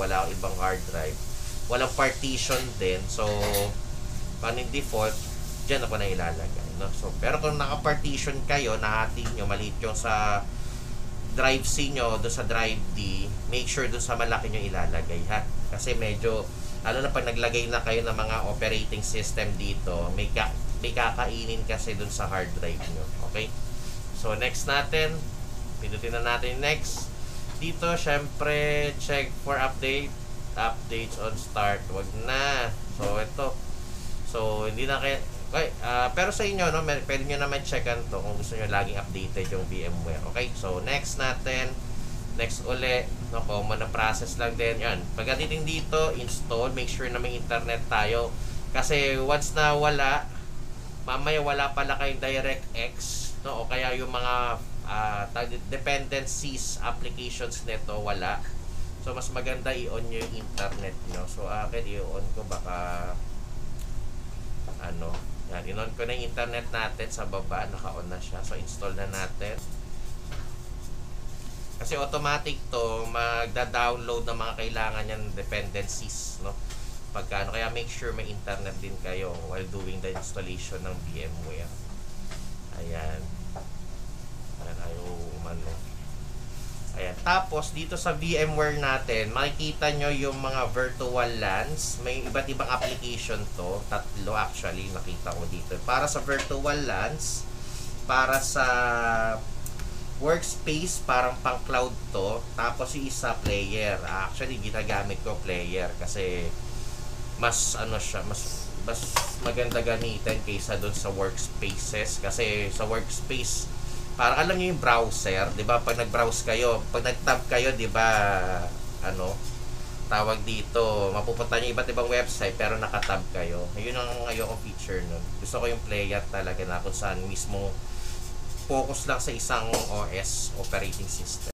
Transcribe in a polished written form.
wala akong ibang hard drive. Walang partition din. So, paano yung default, dyan ako na ilalagay. No? So, pero kung naka-partition kayo, nahati nyo, maliit yung sa drive C nyo, doon sa drive D, make sure doon sa malaki nyo ilalagay, ha? Kasi medyo, lalo na pag naglagay na kayo ng mga operating system dito, may kakainin kasi doon sa hard drive nyo. Okay? So, next natin, pindutin na natin next. Dito, syempre, check for updates on start. Wag na. So, ito. So, hindi na kayo, okay, pero sa inyo, no, pwede nyo naman checkan to kung gusto nyo laging updated yung VMware. Okay? So, next natin, next uli, no, common na process lang din. Yan. Pagdating dito, install, make sure na may internet tayo. Kasi once na wala, mamaya wala pala kayong DirectX, no, o kaya yung mga dependencies, applications nito, wala. So, mas maganda i-on nyo yung internet nyo. So, akin, i-on ko baka yan, in-on ko na yung internet natin sa baba, naka-on na siya. So, install na natin. Kasi automatic to, magda-download ng mga kailangan yan dependencies, no? Pagkano, kaya make sure may internet din kayo while doing the installation ng VMware. Ayan. Ayan, ayaw umano. Ayan. Tapos, dito sa VMware natin, makikita nyo yung mga virtual LANs. May iba't ibang application to. Tatlo actually, nakita ko dito. Para sa virtual LANs, para sa workspace, parang pang cloud to. Tapos yung isa, player. Actually, ginagamit ko player kasi mas siya, mas maganda gamitin kaysa doon sa workspaces. Kasi sa workspace, parang alam niyo yung browser, 'di ba? Pag nag-browse kayo, pag nag-tab kayo, 'di ba? Tawag dito, mapupunta niyo iba't ibang website pero naka-tab kayo. Ayun ang ayoko feature nun. Gusto ko yung player talaga na kung saan mismo focus lang sa isang OS, operating system.